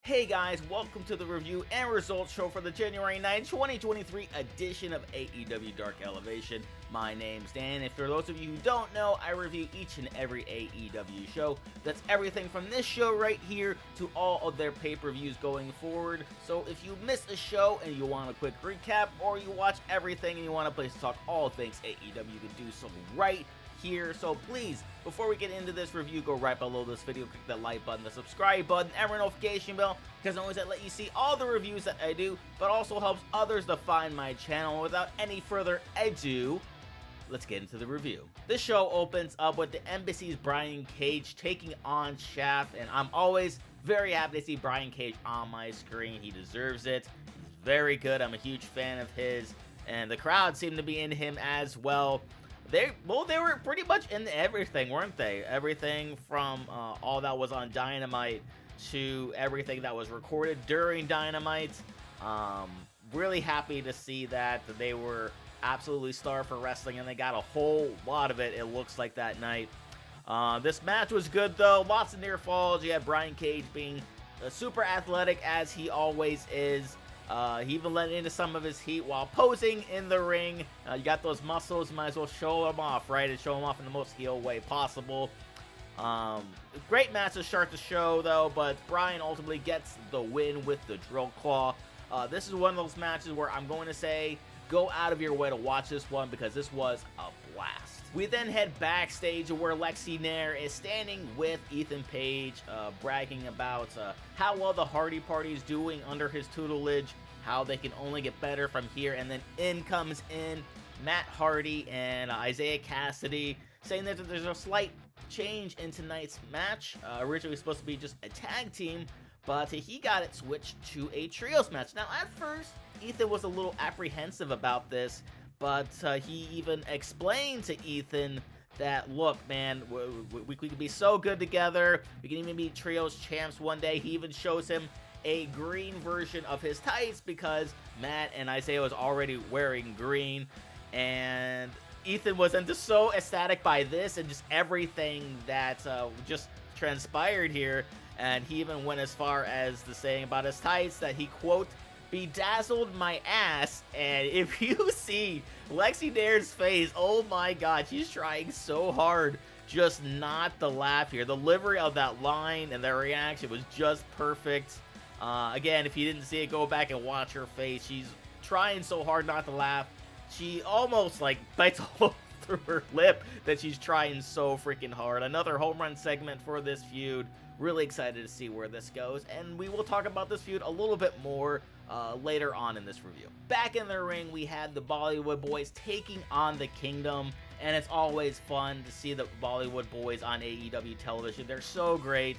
Hey guys, welcome to the review and results show for the January 9, 2023 edition of AEW Dark Elevation. My name's Dan, and for those of you who don't know, I review each and every AEW show. That's everything from this show right here to all of their pay-per-views going forward. So if you miss a show and you want a quick recap, or you watch everything and you want a place to talk all things AEW, you can do so right here. So please, before we get into this review, go right below this video, click that like button, the subscribe button, and notification bell, because not only does that let you see all the reviews that I do, but also helps others to find my channel. Without any further ado, let's get into the review. This show opens up with the Embassy's Brian Cage taking on Schaff, and I'm always very happy to see Brian Cage on my screen. He deserves it. He's very good. I'm a huge fan of his, and the crowd seemed to be in him as well. They were pretty much in everything, weren't they? Everything from all that was on Dynamite to everything that was recorded during Dynamite. Really happy to see that they were absolutely starved for wrestling, and they got a whole lot of it, it looks like, that night. This match was good, though. Lots of near falls. You had Brian Cage being super athletic, as he always is. He even let into some of his heat while posing in the ring. You got those muscles, might as well show them off, right? And show them off in the most heel way possible. Great match to start the show, though, but Brian ultimately gets the win with the drill claw. This is one of those matches where I'm going to say, go out of your way to watch this one, because this was a blast. We then head backstage where Lexi Nair is standing with Ethan Page, bragging about how well the Hardy Party is doing under his tutelage, how they can only get better from here, and then in comes Matt Hardy and Isiah Kassidy, saying that there's a slight change in tonight's match. Originally supposed to be just a tag team, but he got it switched to a trios match. Now, at first, Ethan was a little apprehensive about this, but he even explained to Ethan that, look, man, we could be so good together. We can even be trios champs one day. He even shows him a green version of his tights, because Matt and Isiah was already wearing green. And Ethan was just so ecstatic by this and just everything that just transpired here. And he even went as far as to saying about his tights that he, quote, bedazzled my ass. And if you see Lexi Nair's face, oh my god, she's trying so hard just not to laugh here. The delivery of that line and their reaction was just perfect. Again, if you didn't see it, go back and watch her face. She's trying so hard not to laugh. She almost like bites a hole through her lip that she's trying so freaking hard. Another home run segment for this feud. Really excited to see where this goes, and we will talk about this feud a little bit more later on in this review. Back in the ring, we had the Bollywood boys taking on the Kingdom, and it's always fun to see the Bollywood boys on AEW television. They're so great,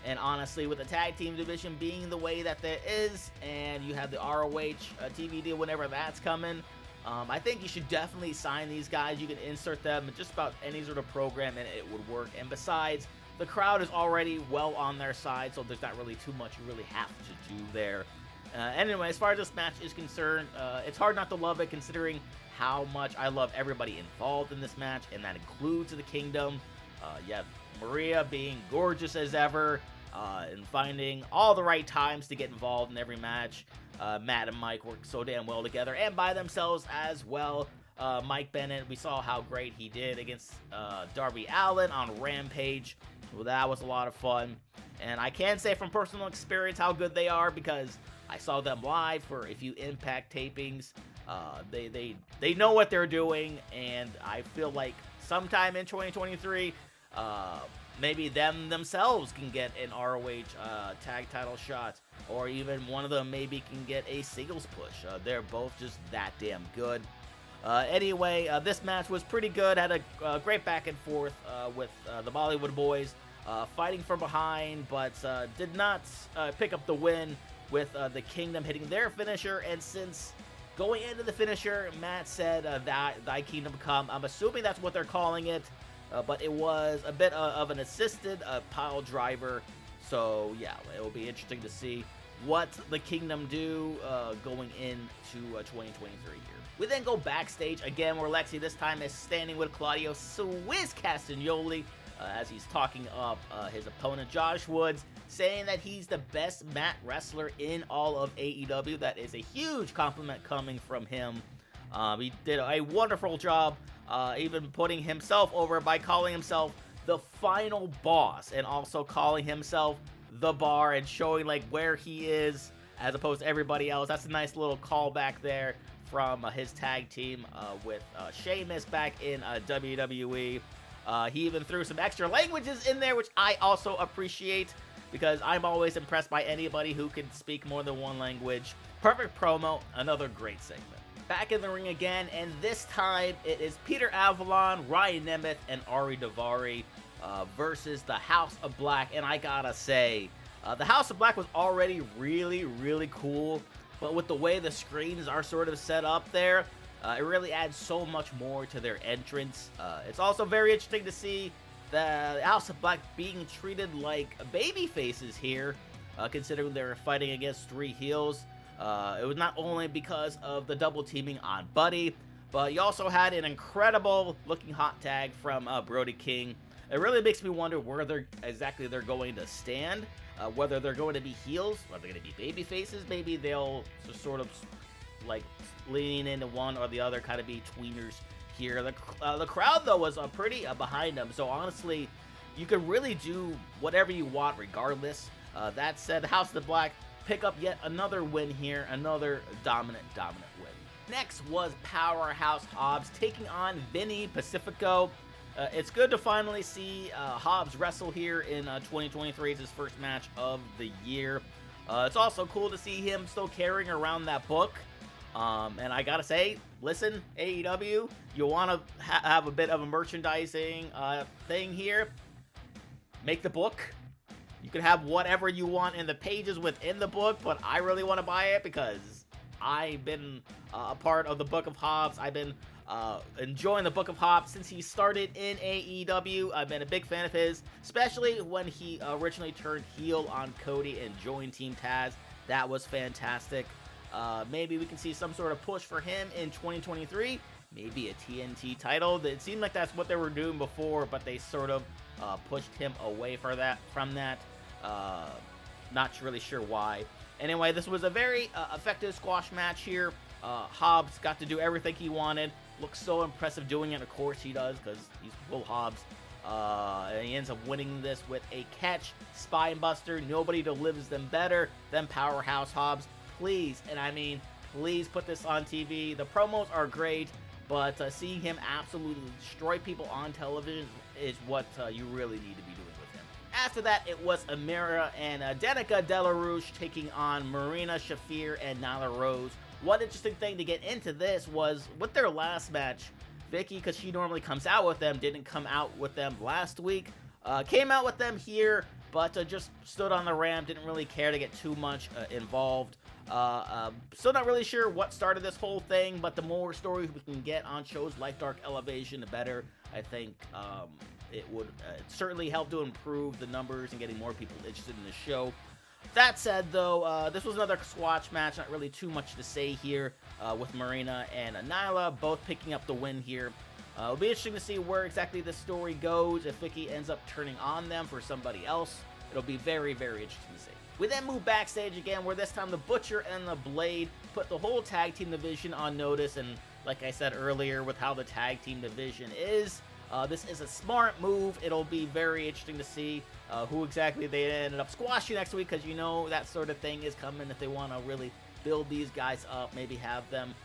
and honestly, with the tag team division being the way that it is, and you have the ROH TV deal whenever that's coming, I think you should definitely sign these guys. You can insert them in just about any sort of program, and it would work. And besides, the crowd is already well on their side, so there's not really too much you really have to do there. Anyway, as far as this match is concerned, it's hard not to love it, considering how much I love everybody involved in this match, and that includes the Kingdom. You have Maria being gorgeous as ever, and finding all the right times to get involved in every match. Matt and Mike work so damn well together, and by themselves as well. Mike Bennett, we saw how great he did against Darby Allin on Rampage. Well, that was a lot of fun, and I can say from personal experience how good they are, because I saw them live for a few Impact tapings. They know what they're doing, and I feel like sometime in 2023, maybe themselves can get an ROH tag title shot, or even one of them maybe can get a singles push. They're both just that damn good. Anyway, this match was pretty good. Had a great back and forth with the Bollywood boys fighting from behind, but did not pick up the win with the Kingdom hitting their finisher. And since going into the finisher, Matt said thy kingdom come. I'm assuming that's what they're calling it, but it was a bit of an assisted pile driver. So yeah, it will be interesting to see what the Kingdom do going into 2023 here. We then go backstage again, where Lexi this time is standing with Claudio Castagnoli as he's talking up his opponent Josh Woods. saying that he's the best mat wrestler in all of AEW. That is a huge compliment coming from him. He did a wonderful job, even putting himself over by calling himself the final boss, and also calling himself the Bar, and showing like where he is as opposed to everybody else. That's a nice little callback there from his tag team with Sheamus back in WWE. He even threw some extra languages in there, which I also appreciate, because I'm always impressed by anybody who can speak more than one language. Perfect promo, another great segment. Back in the ring again, and this time it is Peter Avalon, Ryan Nemeth, and Ari Daivari versus the House of Black. And I gotta say, the House of Black was already really, really cool, but with the way the screens are sort of set up there, it really adds so much more to their entrance. It's also very interesting to see the House of Black being treated like baby faces here, considering they're fighting against 3 heels. It was not only because of the double teaming on Buddy, but you also had an incredible looking hot tag from Brody King. It really makes me wonder where they're going to stand, whether they're going to be heels, whether they're going to be baby faces. Maybe they'll just sort of like lean into one or the other, kind of be tweeners here. The crowd though was pretty behind them, so honestly, you could really do whatever you want regardless. That said, the House of the Black pick up yet another win here, another dominant win. Next was Powerhouse Hobbs taking on Vinny Pacifico. It's good to finally see Hobbs wrestle here in 2023. It's his first match of the year. It's also cool to see him still carrying around that book. And I gotta say, listen, AEW, you want to have a bit of a merchandising thing here, make the book. You can have whatever you want in the pages within the book, but I really want to buy it because I've been a part of the Book of Hobbs. I've been enjoying the Book of Hobbs since he started in AEW. I've been a big fan of his, especially when he originally turned heel on Cody and joined Team Taz. That was fantastic. Maybe we can see some sort of push for him in 2023. Maybe a TNT title. It seemed like that's what they were doing before, but they sort of pushed him away from that. Not really sure why. Anyway, this was a very effective squash match here. Hobbs got to do everything he wanted. Looks so impressive doing it. Of course he does, because he's Will Hobbs. And he ends up winning this with a catch spine buster. Nobody delivers them better than Powerhouse Hobbs. Please, and I mean please, put this on TV. The promos are great, but seeing him absolutely destroy people on television is what you really need to be doing with him. After that, it was Amira and Danika Della Rouge taking on Marina, Shafir, and Nyla Rose. One interesting thing to get into this was with their last match, Vicky, because she normally comes out with them, didn't come out with them last week. Came out with them here, but just stood on the ramp, didn't really care to get too much involved. Still not really sure what started this whole thing, but the more stories we can get on shows like Dark Elevation, the better. I think it would certainly help to improve the numbers and getting more people interested in the show. That said, though, this was another squash match. Not really too much to say here with Marina and Nyla both picking up the win here. It'll be interesting to see where exactly the story goes. If Vicky ends up turning on them for somebody else, it'll be very, very interesting to see. We then move backstage again, where this time the Butcher and the Blade put the whole tag team division on notice. And like I said earlier, with how the tag team division is, this is a smart move. It'll be very interesting to see who exactly they ended up squashing next week, because you know that sort of thing is coming. If they want to really build these guys up, maybe have them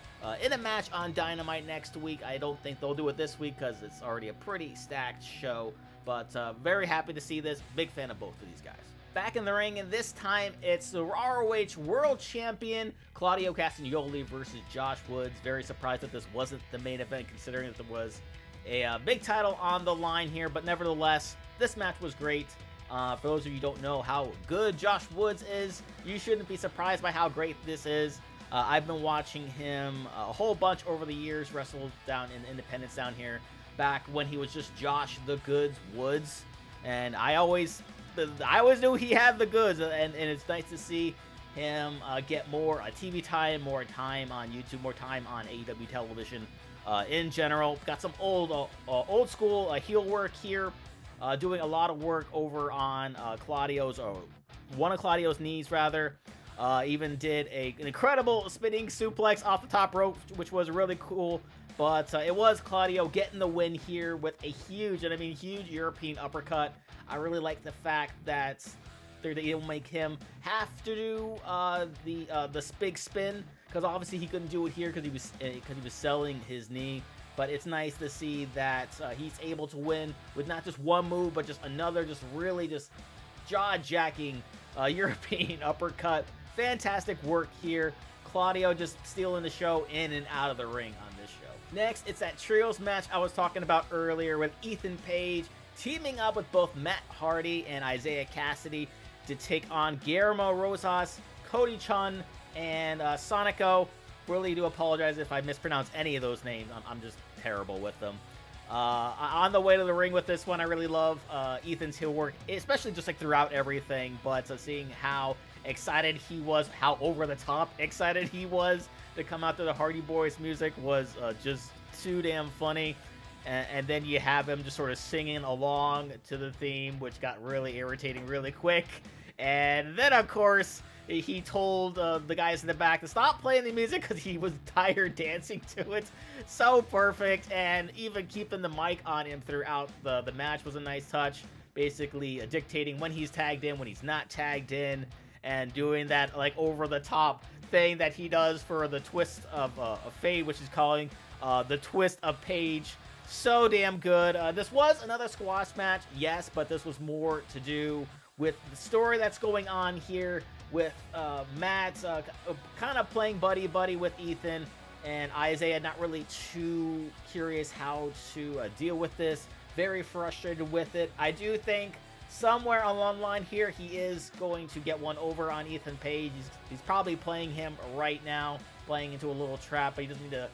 in a match on Dynamite next week. I don't think they'll do it this week because it's already a pretty stacked show, but very happy to see this. Big fan of both of these guys. Back in the ring, and this time it's the ROH World Champion Claudio Castagnoli versus Josh Woods. Very surprised that this wasn't the main event, considering that there was a big title on the line here, but nevertheless, this match was great. For those of you who don't know how good Josh Woods is, you shouldn't be surprised by how great this is. I've been watching him a whole bunch over the years, wrestle down in Independence down here, back when he was just Josh the Goods Woods, and I always knew he had the goods, and it's nice to see him get more TV time, more time on YouTube, more time on AEW television in general. Got some old school heel work here. doing a lot of work over on Claudio's, or one of Claudio's knees rather. Even did an incredible spinning suplex off the top rope, which was really cool. But it was Claudio getting the win here with a huge, and I mean huge, European uppercut. I really like the fact that they'll make him have to do the big spin, because obviously he couldn't do it here because he was selling his knee. But it's nice to see that he's able to win with not just one move, but just another, just really just jaw-jacking European uppercut. Fantastic work here. Claudio just stealing the show in and out of the ring on this show. Next, it's that trios match I was talking about earlier with Ethan Page teaming up with both Matt Hardy and Isiah Kassidy to take on Guillermo, Rosas, Cody, Chhun, and Sonico. Really do apologize if I mispronounce any of those names. I'm just terrible with them. On the way to the ring with this one, I really love Ethan's heel work, especially just like throughout everything, but seeing how excited he was, how over the top excited he was to come out to the Hardy Boys music was just too damn funny. And then you have him just sort of singing along to the theme, which got really irritating really quick. And then, of course, he told the guys in the back to stop playing the music because he was tired dancing to it. So perfect. And even keeping the mic on him throughout the match was a nice touch. Basically dictating when he's tagged in, when he's not tagged in, and doing that like over-the-top thing that he does for the twist of Fade, which is calling the twist of Page. So damn good. This was another squash match, yes, but this was more to do with the story that's going on here with Matt kind of playing buddy-buddy with Ethan, and Isiah not really too curious how to deal with this. Very frustrated with it. I do think somewhere along the line here, he is going to get one over on Ethan Page. He's probably playing him right now, playing into a little trap, but he doesn't need to...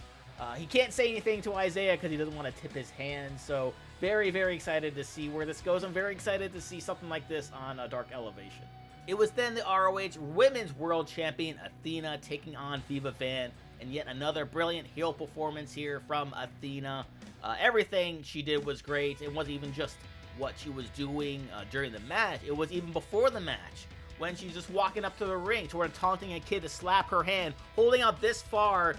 he can't say anything to Isiah because he doesn't want to tip his hand. So very, very excited to see where this goes. I'm very excited to see something like this on Dark Elevation. It was then the ROH Women's World Champion Athena taking on Viva Van, and yet another brilliant heel performance here from Athena. Everything she did was great. It wasn't even just what she was doing during the match. It was even before the match, when she's just walking up to the ring, toward taunting a kid to slap her hand, holding out this far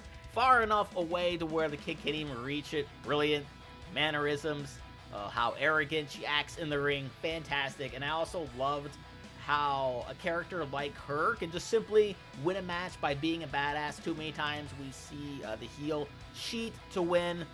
enough away to where the kid can't even reach it. Brilliant mannerisms, how arrogant she acts in the ring, fantastic. And I also loved how a character like her can just simply win a match by being a badass. Too many times we see the heel cheat to win,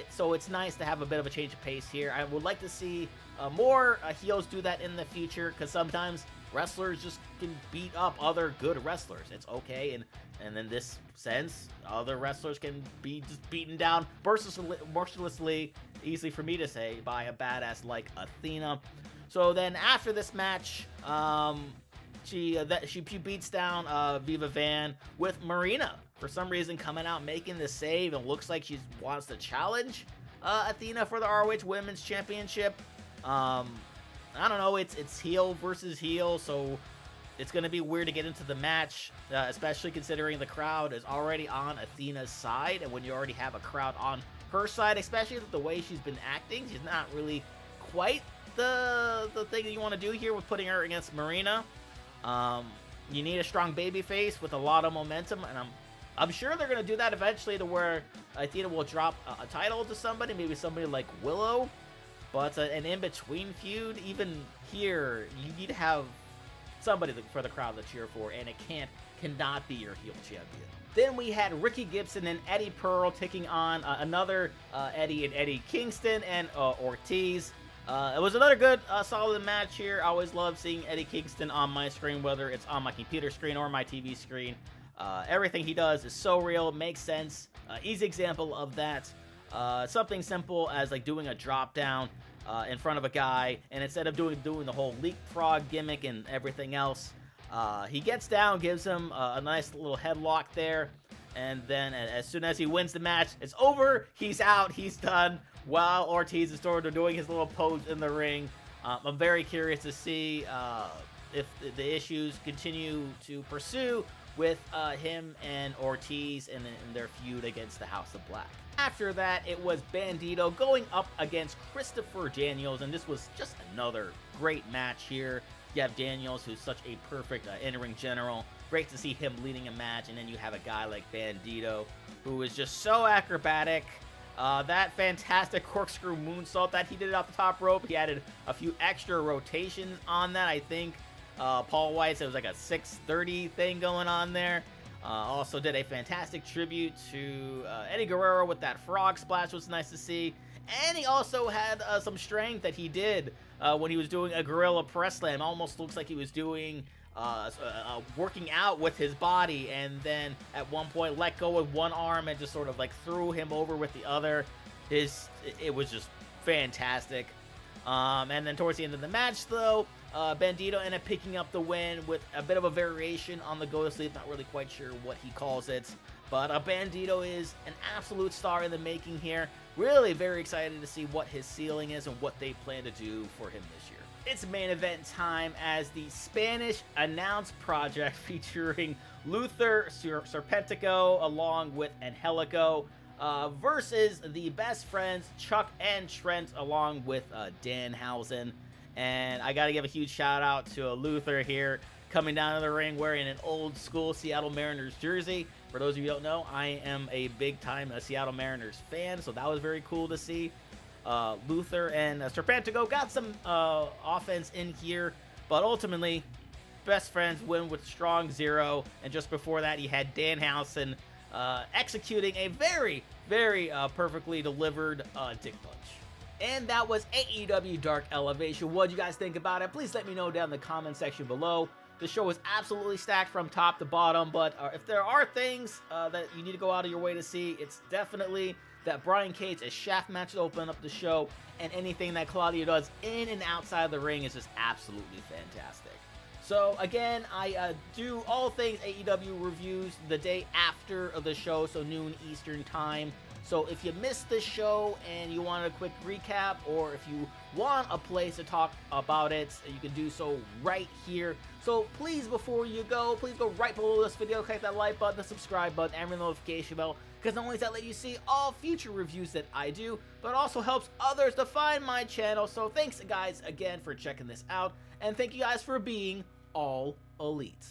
so it's nice to have a bit of a change of pace here. I would like to see more heels do that in the future, because sometimes wrestlers just can beat up other good wrestlers. It's okay, and in this sense, other wrestlers can be just beaten down mercilessly, easy for me to say, by a badass like Athena. So then after this match, she beats down Viva Van with Marina for some reason coming out making the save, and looks like she wants to challenge Athena for the ROH Women's Championship. I don't know, it's heel versus heel, so it's going to be weird to get into the match, especially considering the crowd is already on Athena's side, and when you already have a crowd on her side, especially with the way she's been acting, she's not really quite the thing that you want to do here with putting her against Marina. You need a strong baby face with a lot of momentum, and I'm sure they're going to do that eventually, to where Athena will drop a title to somebody, maybe somebody like Willow. But an in-between feud, even here, you need to have somebody for the crowd to cheer for, and it cannot be your heel champion. Then we had Ricky Gibson and Eddie Pearl taking on another Eddie and Eddie Kingston and Ortiz. It was another good, solid match here. I always love seeing Eddie Kingston on my screen, whether it's on my computer screen or my TV screen. Everything he does is so real, makes sense. Easy example of that. Something simple as like doing a drop down in front of a guy, and instead of doing the whole leapfrog gimmick and everything else, he gets down, gives him a nice little headlock there, and then as soon as he wins the match, it's over, he's out, he's done, while Ortiz is sort of doing his little pose in the ring. I'm very curious to see if the issues continue to pursue with him and Ortiz and their feud against the House of Black. After that, it was Bandito going up against Christopher Daniels, and this was just another great match here. You have Daniels, who's such a perfect in-ring general. Great to see him leading a match, and then you have a guy like Bandito, who is just so acrobatic. That fantastic corkscrew moonsault that he did off the top rope, he added a few extra rotations on that. I think Paul White said it was like a 630 thing going on there. Also did a fantastic tribute to Eddie Guerrero with that frog splash, was nice to see. And he also had some strength that he did when he was doing a gorilla press slam. Almost looks like he was doing working out with his body, and then at one point let go with one arm and just sort of like threw him over with the other. It was just fantastic. And then towards the end of the match, though, Bandito ended up picking up the win with a bit of a variation on the go to sleep. Not really quite sure what he calls it, but Bandito is an absolute star in the making here. Really very excited to see what his ceiling is and what they plan to do for him this year. It's main event time as the Spanish Announce Project featuring Luther Serpentico along with Angelico versus the best friends Chuck and Trent along with Danhausen. And I gotta give a huge shout out to Luther here, coming down to the ring wearing an old school Seattle Mariners jersey. For those of you who don't know, I am a big time Seattle Mariners fan, so that was very cool to see. Luther and Serpentico got some offense in here, but ultimately, best friends win with strong 0. And just before that, you had Danhausen executing a very, very perfectly delivered dick punch. And that was AEW Dark Elevation. What do you guys think about it? Please let me know down in the comment section below. The show is absolutely stacked from top to bottom, but if there are things that you need to go out of your way to see, it's definitely that Brian Cage and Schaff match to open up the show, and anything that Claudio does in and outside the ring is just absolutely fantastic. So again, I do all things AEW reviews the day after the show, so noon Eastern time. So if you missed the show and you want a quick recap, or if you want a place to talk about it, you can do so right here. So please, before you go, please go right below this video, click that like button, the subscribe button, and the notification bell, because not only does that let you see all future reviews that I do, but it also helps others to find my channel. So thanks guys again for checking this out, and thank you guys for being all elite.